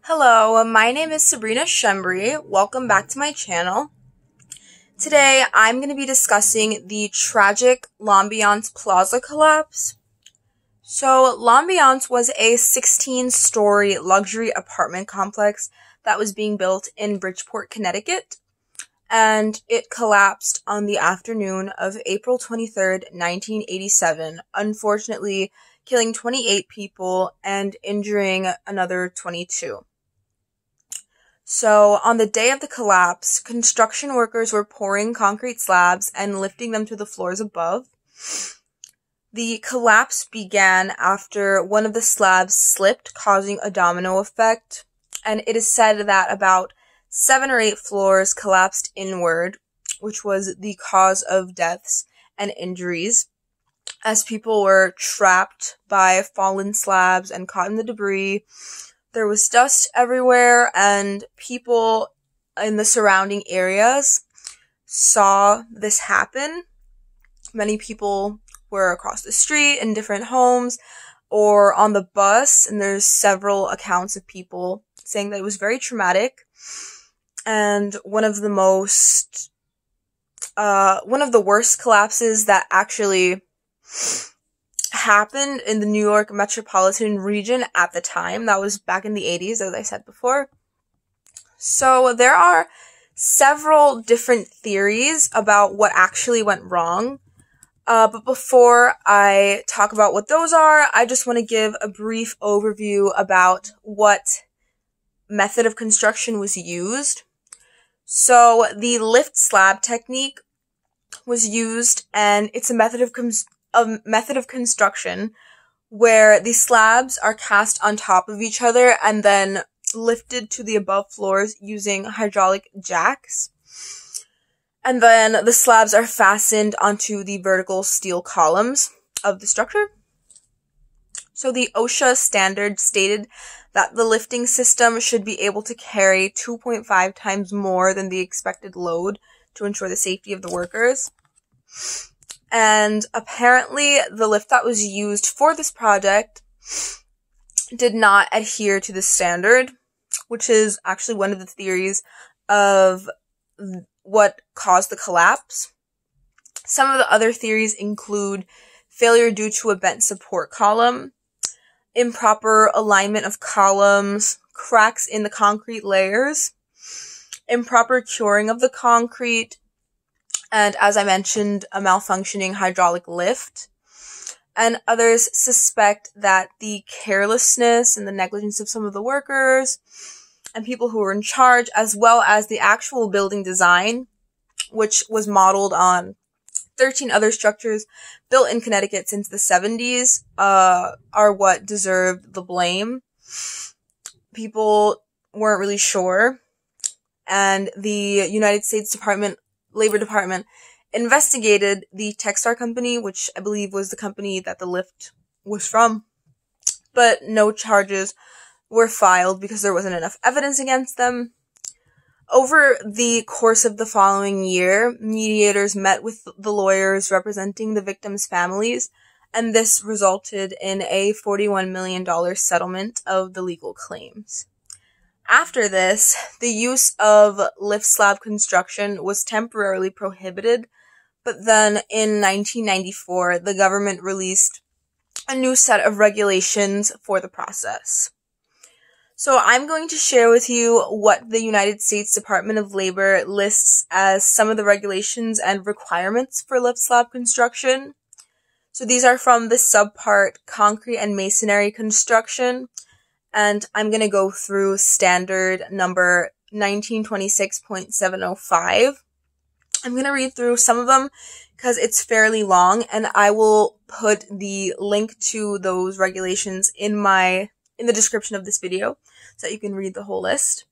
Hello, my name is Sabrina Schembri. Welcome back to my channel. Today, I'm going to be discussing the tragic L'Ambiance Plaza collapse. So, L'Ambiance was a 16-story luxury apartment complex that was being built in Bridgeport, Connecticut, and it collapsed on the afternoon of April 23rd, 1987, unfortunately killing 28 people and injuring another 22. So, on the day of the collapse, construction workers were pouring concrete slabs and lifting them to the floors above. The collapse began after one of the slabs slipped, causing a domino effect, and it is said that about 7 or 8 floors collapsed inward, which was the cause of deaths and injuries, as people were trapped by fallen slabs and caught in the debris. There was dust everywhere, and people in the surrounding areas saw this happen. Many people were across the street in different homes or on the bus, and there's several accounts of people saying that it was very traumatic. And one of the worst collapses that actually happened in the New York metropolitan region at the time. That was back in the 80s, as I said before. So there are several different theories about what actually went wrong. But before I talk about what those are, I just want to give a brief overview about what method of construction was used. So the lift slab technique was used, and it's a method of construction where the slabs are cast on top of each other and then lifted to the above floors using hydraulic jacks. And then the slabs are fastened onto the vertical steel columns of the structure. So the OSHA standard stated that the lifting system should be able to carry 2.5 times more than the expected load to ensure the safety of the workers. And apparently the lift that was used for this project did not adhere to the standard, which is actually one of the theories of what caused the collapse. Some of the other theories include failure due to a bent support column, improper alignment of columns, cracks in the concrete layers, improper curing of the concrete, and as I mentioned, a malfunctioning hydraulic lift. And others suspect that the carelessness and the negligence of some of the workers and people who were in charge, as well as the actual building design, which was modeled on 13 other structures built in Connecticut since the 70s, are what deserved the blame. People weren't really sure, and the United States Labor Department investigated the Techstar company, which I believe was the company that the lift was from, but no charges were filed because there wasn't enough evidence against them. Over the course of the following year, mediators met with the lawyers representing the victims' families, and this resulted in a $41 million settlement of the legal claims. After this, the use of lift slab construction was temporarily prohibited, but then in 1994, the government released a new set of regulations for the process. So I'm going to share with you what the United States Department of Labor lists as some of the regulations and requirements for lift slab construction. So these are from the subpart Concrete and Masonry Construction, and I'm going to go through standard number 1926.705. I'm going to read through some of them because it's fairly long, and I will put the link to those regulations in the description of this video so that you can read the whole list.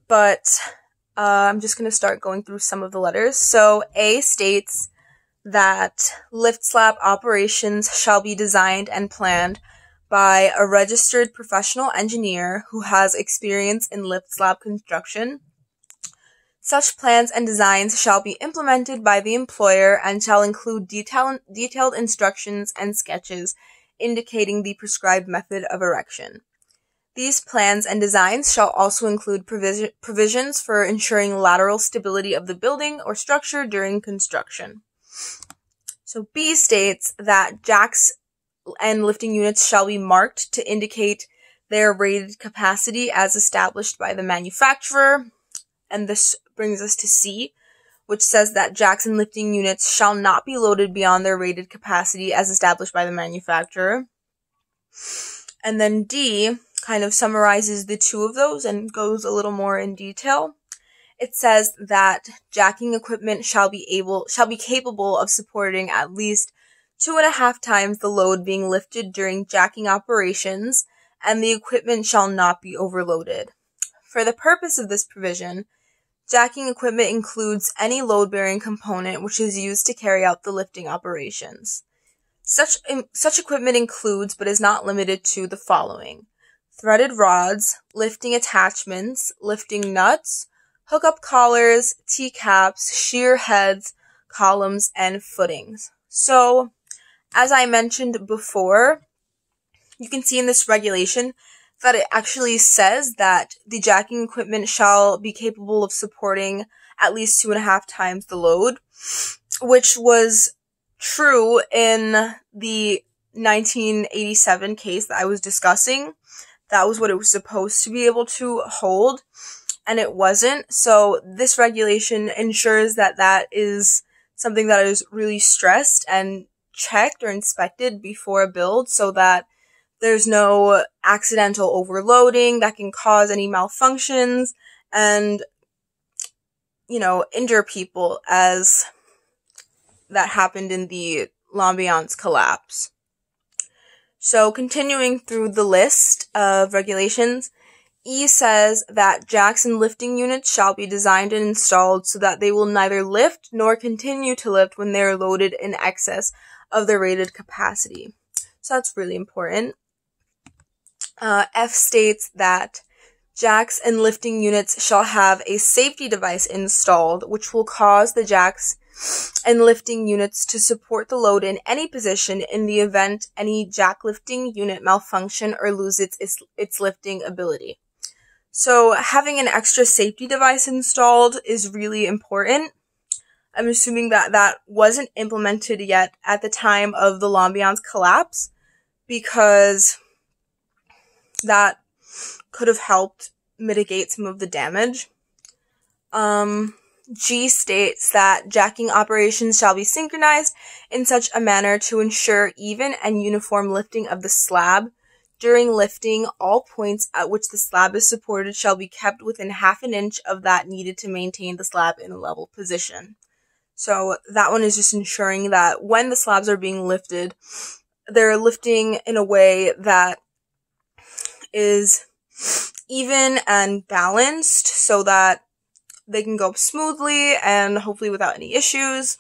But I'm just going to start going through some of the letters. So A states that lift slab operations shall be designed and planned by a registered professional engineer who has experience in lift slab construction. Such plans and designs shall be implemented by the employer and shall include detailed instructions and sketches indicating the prescribed method of erection. These plans and designs shall also include provisions for ensuring lateral stability of the building or structure during construction. So B states that jacks and lifting units shall be marked to indicate their rated capacity as established by the manufacturer. And this brings us to C, which says that jacks and lifting units shall not be loaded beyond their rated capacity as established by the manufacturer. And then D kind of summarizes the two of those and goes a little more in detail. It says that jacking equipment shall be capable of supporting at least 2.5 times the load being lifted during jacking operations, and the equipment shall not be overloaded. For the purpose of this provision, jacking equipment includes any load-bearing component which is used to carry out the lifting operations. Such equipment includes, but is not limited to, the following: threaded rods, lifting attachments, lifting nuts, hookup collars, T-caps, shear heads, columns, and footings. So, as I mentioned before, you can see in this regulation that it actually says that the jacking equipment shall be capable of supporting at least 2.5 times the load, which was true in the 1987 case that I was discussing. That was what it was supposed to be able to hold, and it wasn't. So this regulation ensures that that is something that is really stressed and checked or inspected before a build, so that there's no accidental overloading that can cause any malfunctions and, injure people, as that happened in the L'Ambiance collapse. So continuing through the list of regulations, E says that jacks and lifting units shall be designed and installed so that they will neither lift nor continue to lift when they are loaded in excess of their rated capacity. So that's really important. F states that jacks and lifting units shall have a safety device installed which will cause the jacks and lifting units to support the load in any position in the event any jack lifting unit malfunction or lose its lifting ability. So having an extra safety device installed is really important. I'm assuming that that wasn't implemented yet at the time of the L'Ambiance collapse, because that could have helped mitigate some of the damage. G states that jacking operations shall be synchronized in such a manner to ensure even and uniform lifting of the slab. During lifting, all points at which the slab is supported shall be kept within 1/2 inch of that needed to maintain the slab in a level position. So that one is just ensuring that when the slabs are being lifted, they're lifting in a way that is even and balanced so that they can go smoothly and hopefully without any issues.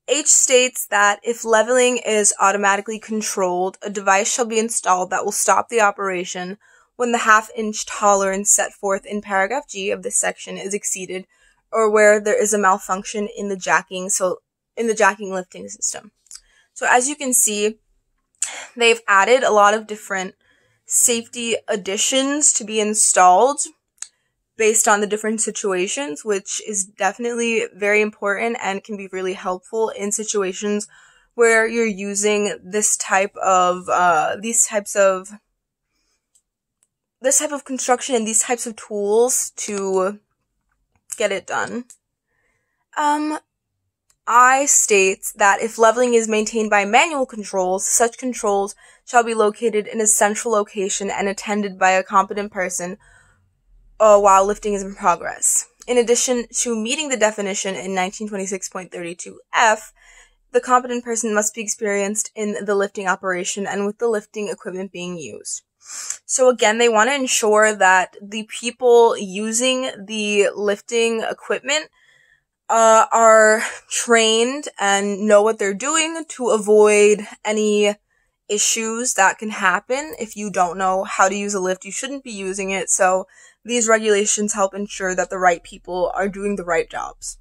H states that if leveling is automatically controlled, a device shall be installed that will stop the operation when the 1/2 inch tolerance set forth in paragraph G of this section is exceeded, or where there is a malfunction in the jacking lifting system. So as you can see, they've added a lot of different safety additions to be installed based on the different situations, which is definitely very important and can be really helpful in situations where you're using this type of construction and these types of tools to get it done. I states that if leveling is maintained by manual controls, such controls shall be located in a central location and attended by a competent person while lifting is in progress. In addition to meeting the definition in 1926.32F, the competent person must be experienced in the lifting operation and with the lifting equipment being used. So again, they want to ensure that the people using the lifting equipment are trained and know what they're doing to avoid any issues that can happen. If you don't know how to use a lift, you shouldn't be using it. So these regulations help ensure that the right people are doing the right jobs.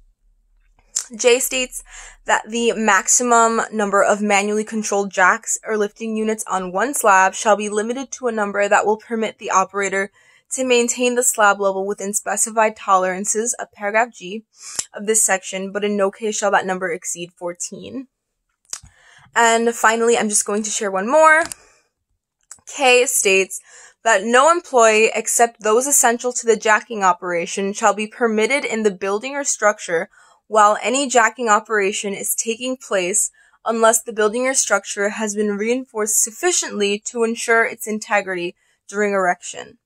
J states that the maximum number of manually controlled jacks or lifting units on one slab shall be limited to a number that will permit the operator to maintain the slab level within specified tolerances of paragraph G of this section, but in no case shall that number exceed 14. And finally, I'm just going to share one more. K states that no employee except those essential to the jacking operation shall be permitted in the building or structure while any jacking operation is taking place unless the building or structure has been reinforced sufficiently to ensure its integrity during erection.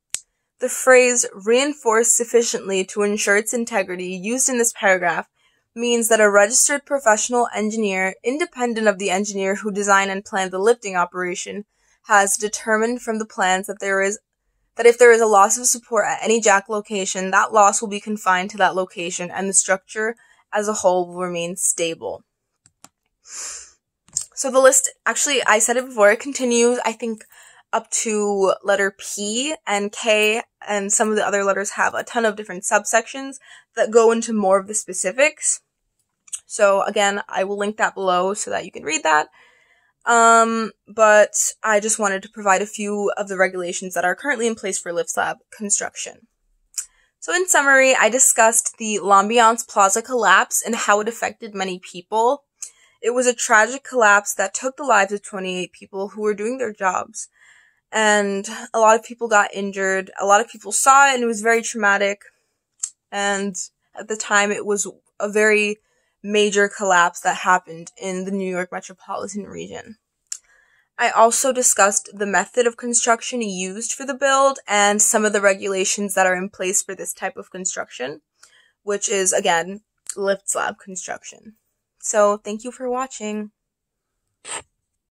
The phrase reinforced sufficiently to ensure its integrity used in this paragraph means that a registered professional engineer, independent of the engineer who designed and planned the lifting operation, has determined from the plans that if there is a loss of support at any jack location, that loss will be confined to that location and the structure as a whole will remain stable. So the list, actually, I said it before, it continues, I think, up to letter P, and K and some of the other letters have a ton of different subsections that go into more of the specifics. So again, I will link that below so that you can read that. But I just wanted to provide a few of the regulations that are currently in place for lift slab construction. So in summary, I discussed the L'Ambiance Plaza collapse and how it affected many people. It was a tragic collapse that took the lives of 28 people who were doing their jobs. And a lot of people got injured. A lot of people saw it and it was very traumatic. And at the time, it was a very major collapse that happened in the New York metropolitan region. I also discussed the method of construction used for the build and some of the regulations that are in place for this type of construction, which is, again, lift slab construction. So, thank you for watching.